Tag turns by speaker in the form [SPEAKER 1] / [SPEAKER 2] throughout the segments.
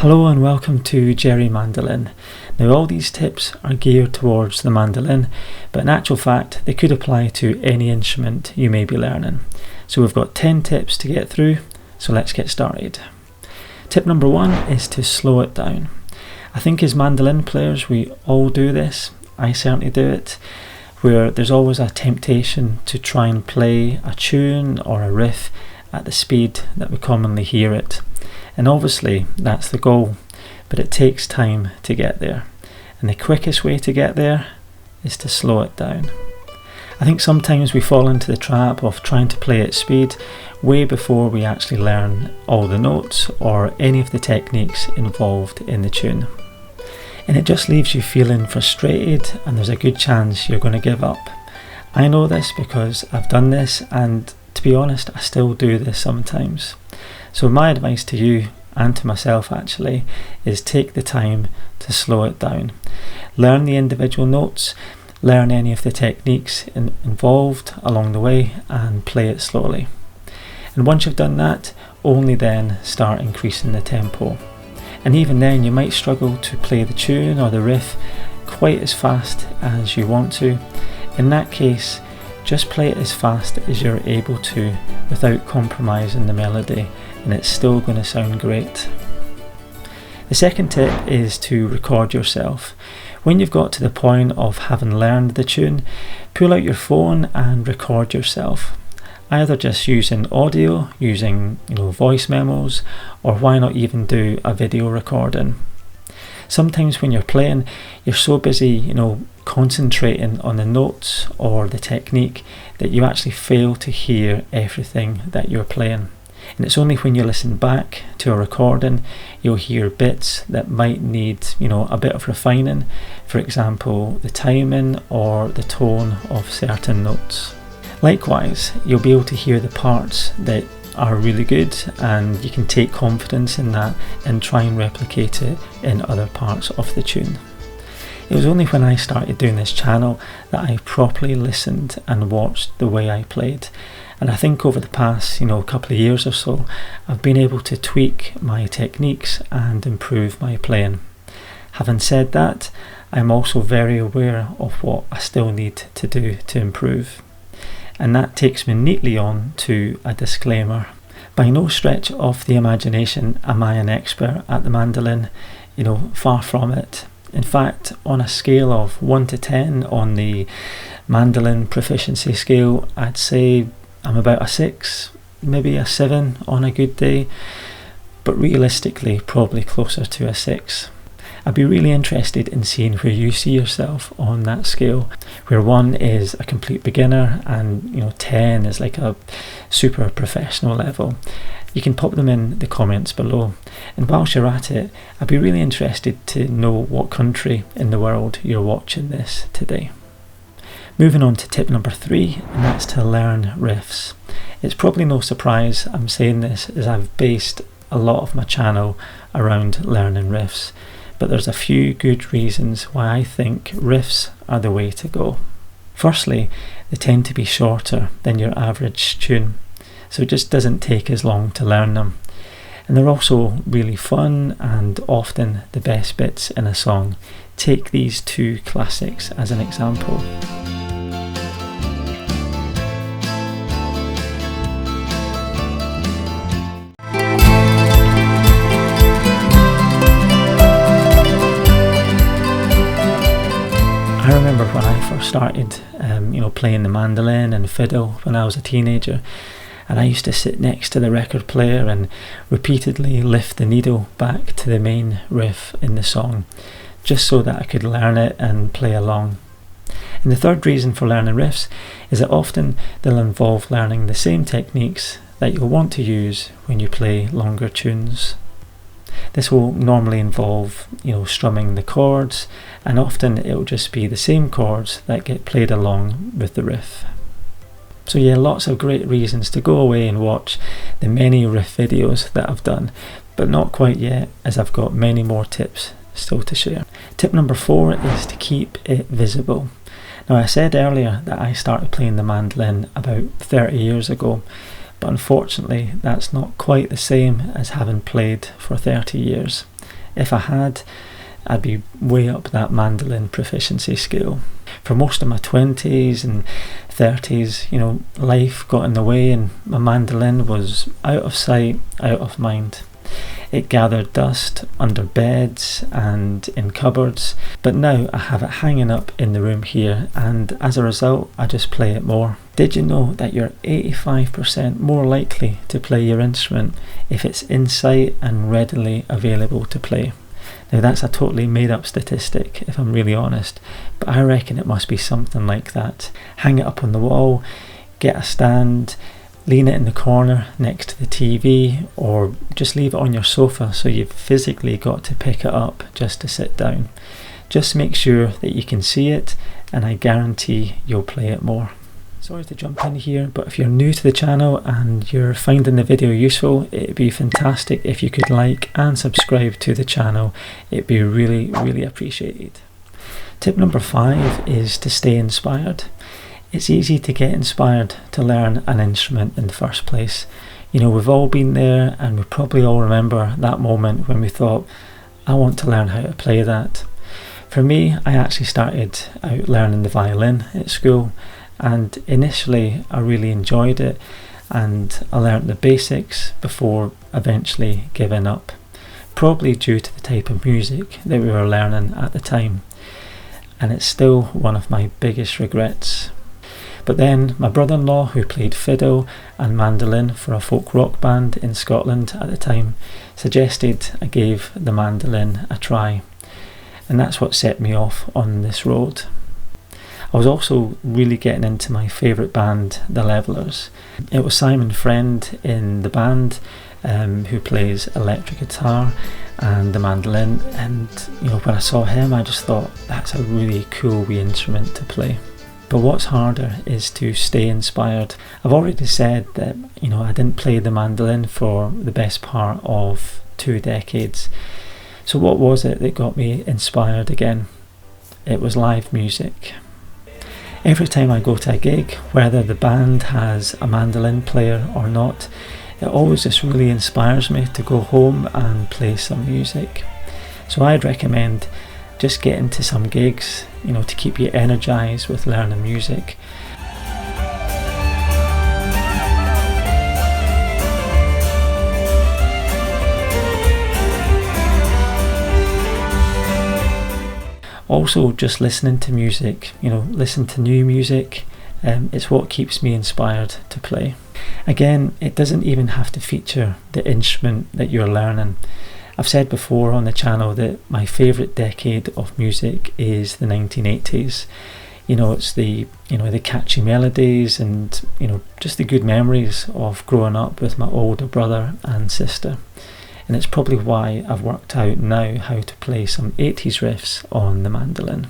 [SPEAKER 1] Hello and welcome to Jerry Mandolin. Now all these tips are geared towards the mandolin, but in actual fact they could apply to any instrument you may be learning. So we've got 10 tips to get through, so let's get started. Tip number 1 is to slow it down. I think as mandolin players we all do this, I certainly do it, where there's always a temptation to try and play a tune or a riff at the speed that we commonly hear it. And obviously that's the goal, but it takes time to get there. And the quickest way to get there is to slow it down. I think sometimes we fall into the trap of trying to play at speed way before we actually learn all the notes or any of the techniques involved in the tune. And it just leaves you feeling frustrated, and there's a good chance you're going to give up. I know this because I've done this, and to be honest, I still do this sometimes. So my advice to you, and to myself actually, is take the time to slow it down. Learn the individual notes, learn any of the techniques involved along the way, and play it slowly. And once you've done that, only then start increasing the tempo. And even then you might struggle to play the tune or the riff quite as fast as you want to. In that case, just play it as fast as you're able to without compromising the melody, and it's still going to sound great. The second tip is to record yourself. When you've got to the point of having learned the tune, pull out your phone and record yourself. Either just using audio, using voice memos, or why not even do a video recording. Sometimes when you're playing, you're so busy, concentrating on the notes or the technique that you actually fail to hear everything that you're playing. And it's only when you listen back to a recording you'll hear bits that might need, a bit of refining. For example, the timing or the tone of certain notes. Likewise, you'll be able to hear the parts that are really good, and you can take confidence in that and try and replicate it in other parts of the tune. It was only when I started doing this channel that I properly listened and watched the way I played. And I think over the past, couple of years or so, I've been able to tweak my techniques and improve my playing. Having said that, I'm also very aware of what I still need to do to improve. And that takes me neatly on to a disclaimer. By no stretch of the imagination am I an expert at the mandolin, far from it. In fact, on a scale of 1 to 10 on the mandolin proficiency scale, I'd say I'm about a 6, maybe a 7 on a good day, but realistically probably closer to a 6. I'd be really interested in seeing where you see yourself on that scale, where 1 is a complete beginner and 10 is like a super professional level. You can pop them in the comments below. And whilst you're at it, I'd be really interested to know what country in the world you're watching this today. Moving on to tip number 3, and that's to learn riffs. It's probably no surprise I'm saying this, as I've based a lot of my channel around learning riffs. But there's a few good reasons why I think riffs are the way to go. Firstly, they tend to be shorter than your average tune, so it just doesn't take as long to learn them. And they're also really fun and often the best bits in a song. Take these 2 classics as an example. I remember when I first started playing the mandolin and fiddle when I was a teenager, and I used to sit next to the record player and repeatedly lift the needle back to the main riff in the song, just so that I could learn it and play along. And the third reason for learning riffs is that often they'll involve learning the same techniques that you'll want to use when you play longer tunes. This will normally involve, strumming the chords, and often it will just be the same chords that get played along with the riff. So yeah, lots of great reasons to go away and watch the many riff videos that I've done, but not quite yet, as I've got many more tips still to share. Tip number 4 is to keep it visible. Now, I said earlier that I started playing the mandolin about 30 years ago, but unfortunately that's not quite the same as having played for 30 years. If I had, I'd be way up that mandolin proficiency scale. For most of my 20s and 30s, life got in the way and my mandolin was out of sight, out of mind. It gathered dust under beds and in cupboards, but now I have it hanging up in the room here, and as a result I just play it more. Did you know that you're 85% more likely to play your instrument if it's in sight and readily available to play? Now that's a totally made up statistic if I'm really honest, but I reckon it must be something like that. Hang it up on the wall, get a stand, lean it in the corner next to the TV, or just leave it on your sofa so you've physically got to pick it up just to sit down. Just make sure that you can see it and I guarantee you'll play it more. Sorry to jump in here, but if you're new to the channel and you're finding the video useful, it'd be fantastic if you could like and subscribe to the channel. It'd be really, really appreciated. Tip number 5 is to stay inspired. It's easy to get inspired to learn an instrument in the first place. We've all been there, and we probably all remember that moment when we thought, I want to learn how to play that. For me, I actually started out learning the violin at school, and initially I really enjoyed it, and I learnt the basics before eventually giving up, probably due to the type of music that we were learning at the time, and it's still one of my biggest regrets. But then my brother-in-law, who played fiddle and mandolin for a folk rock band in Scotland at the time, suggested I gave the mandolin a try, and that's what set me off on this road. I was also really getting into my favourite band, the Levellers. It was Simon Friend in the band who plays electric guitar and the mandolin, and when I saw him I just thought that's a really cool wee instrument to play. But what's harder is to stay inspired. I've already said that I didn't play the mandolin for the best part of 2 decades. So what was it that got me inspired again? It was live music. Every time I go to a gig, whether the band has a mandolin player or not, it always just really inspires me to go home and play some music. So I'd recommend just getting to some gigs, to keep you energised with learning music. Also, just listening to music, listen to new music, it's what keeps me inspired to play. Again, it doesn't even have to feature the instrument that you're learning. I've said before on the channel that my favourite decade of music is the 1980s. It's the catchy melodies and just the good memories of growing up with my older brother and sister. And it's probably why I've worked out now how to play some 80s riffs on the mandolin.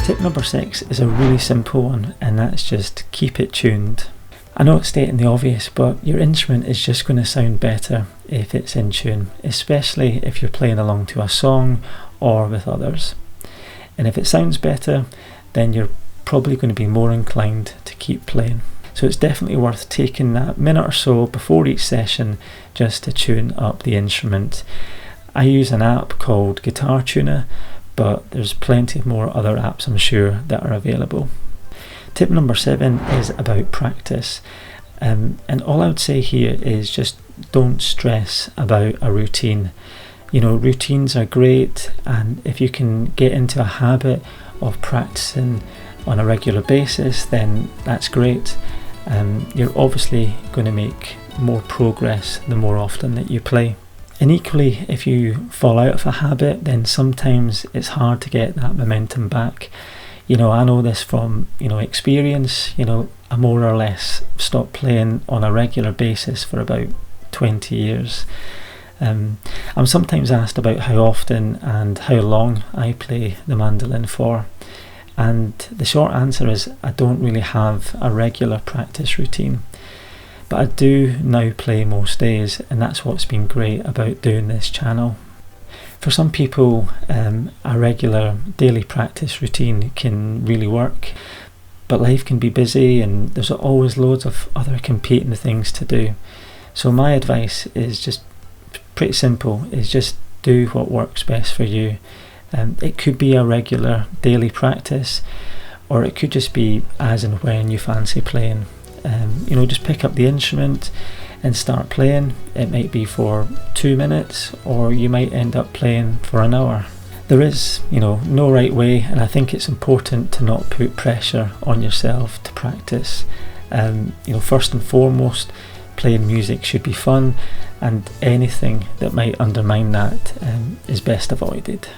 [SPEAKER 1] Tip number 6 is a really simple one, and that's just keep it tuned. I know it's stating the obvious, but your instrument is just going to sound better if it's in tune, especially if you're playing along to a song or with others. And if it sounds better, then you're probably going to be more inclined to keep playing. So it's definitely worth taking that minute or so before each session just to tune up the instrument. I use an app called Guitar Tuner, but there's plenty of more other apps I'm sure that are available. Tip number 7 is about practice, and all I would say here is just don't stress about a routine. Routines are great, and if you can get into a habit of practicing on a regular basis, then that's great. You're obviously going to make more progress the more often that you play. And equally, if you fall out of a habit, then sometimes it's hard to get that momentum back. I know this from experience. I more or less stopped playing on a regular basis for about 20 years. I'm sometimes asked about how often and how long I play the mandolin for, and the short answer is I don't really have a regular practice routine. But I do now play most days, and that's what's been great about doing this channel. For some people, a regular daily practice routine can really work, but life can be busy and there's always loads of other competing things to do. So my advice is just pretty simple, is just do what works best for you. It could be a regular daily practice, or it could just be as and when you fancy playing. Just pick up the instrument and start playing. It might be for 2 minutes, or you might end up playing for an hour. There is, no right way, and I think it's important to not put pressure on yourself to practice. First and foremost, playing music should be fun, and anything that might undermine that is best avoided.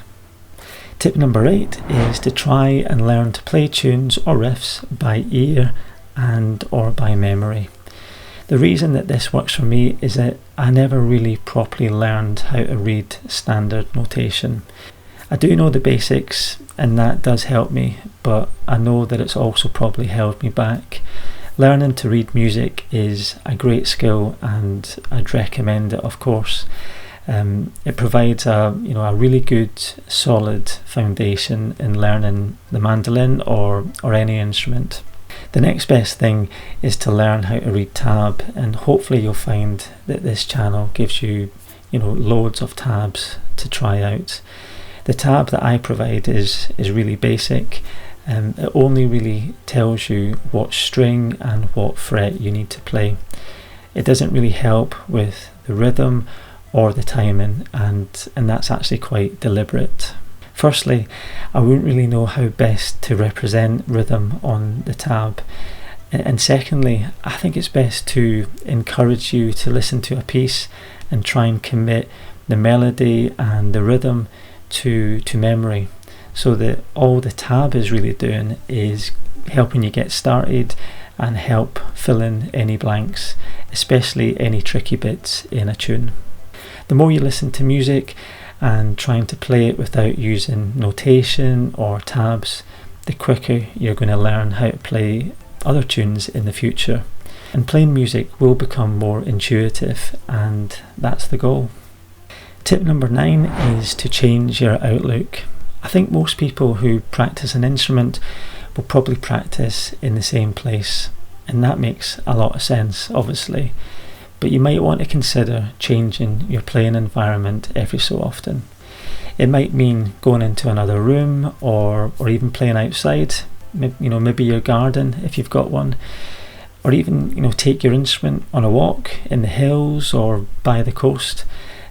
[SPEAKER 1] Tip number 8 is to try and learn to play tunes or riffs by ear and or by memory. The reason that this works for me is that I never really properly learned how to read standard notation. I do know the basics and that does help me, but I know that it's also probably held me back. Learning to read music is a great skill and I'd recommend it, of course. It provides a really good solid foundation in learning the mandolin or any instrument. The next best thing is to learn how to read tab, and hopefully you'll find that this channel gives you loads of tabs to try out. The tab that I provide is really basic. It only really tells you what string and what fret you need to play. It doesn't really help with the rhythm or the timing, and that's actually quite deliberate. Firstly, I wouldn't really know how best to represent rhythm on the tab. And secondly, I think it's best to encourage you to listen to a piece and try and commit the melody and the rhythm to memory, so that all the tab is really doing is helping you get started and help fill in any blanks, especially any tricky bits in a tune. The more you listen to music and trying to play it without using notation or tabs, the quicker you're going to learn how to play other tunes in the future. And playing music will become more intuitive, and that's the goal. Tip number 9 is to change your outlook. I think most people who practice an instrument will probably practice in the same place, and that makes a lot of sense, obviously. But you might want to consider changing your playing environment every so often. It might mean going into another room or even playing outside, maybe your garden if you've got one, or even take your instrument on a walk in the hills or by the coast.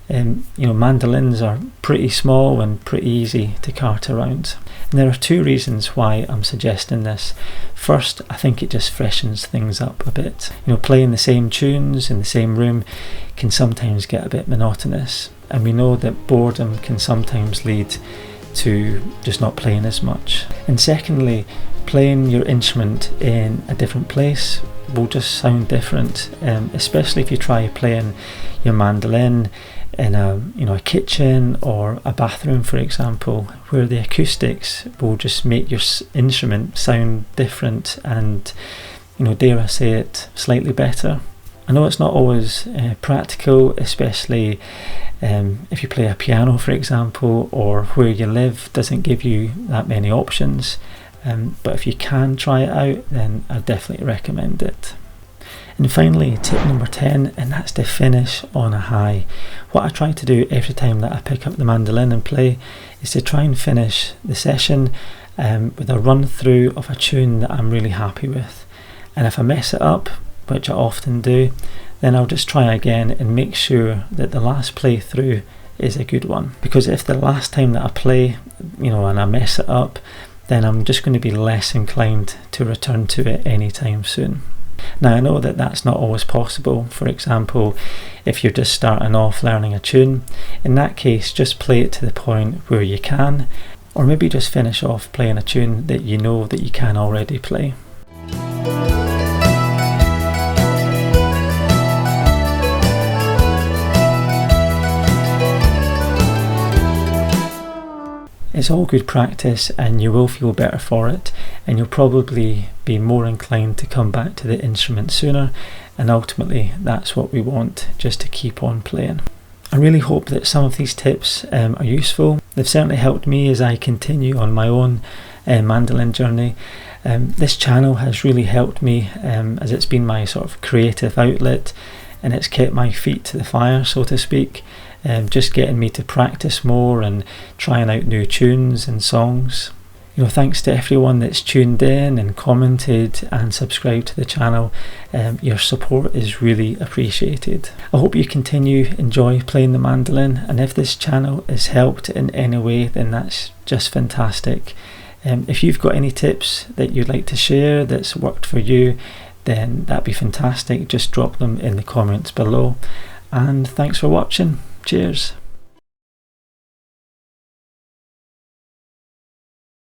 [SPEAKER 1] Mandolins are pretty small and pretty easy to cart around. And there are 2 reasons why I'm suggesting this. First, I think it just freshens things up a bit. Playing the same tunes in the same room can sometimes get a bit monotonous, and we know that boredom can sometimes lead to just not playing as much. And secondly, playing your instrument in a different place will just sound different, especially if you try playing your mandolin in a kitchen or a bathroom, for example, where the acoustics will just make your instrument sound different and, dare I say it, slightly better. I know it's not always practical, especially if you play a piano, for example, or where you live doesn't give you that many options. But if you can try it out, then I definitely recommend it. And finally, tip number 10, and that's to finish on a high. What I try to do every time that I pick up the mandolin and play is to try and finish the session with a run through of a tune that I'm really happy with. And if I mess it up, which I often do, then I'll just try again and make sure that the last playthrough is a good one. Because if the last time that I play, and I mess it up, then I'm just going to be less inclined to return to it anytime soon. Now I know that that's not always possible. For example, if you're just starting off learning a tune, in that case just play it to the point where you can, or maybe just finish off playing a tune that you know that you can already play. It's all good practice and you will feel better for it, and you'll probably be more inclined to come back to the instrument sooner, and ultimately that's what we want, just to keep on playing. I really hope that some of these tips are useful. They've certainly helped me as I continue on my own mandolin journey. This channel has really helped me as it's been my sort of creative outlet, and it's kept my feet to the fire, so to speak, just getting me to practice more and trying out new tunes and songs. Thanks to everyone that's tuned in and commented and subscribed to the channel. Your support is really appreciated. I hope you enjoy playing the mandolin, and if this channel has helped in any way, then that's just fantastic. If you've got any tips that you'd like to share that's worked for you, then that'd be fantastic. Just drop them in the comments below. And thanks for watching. Cheers.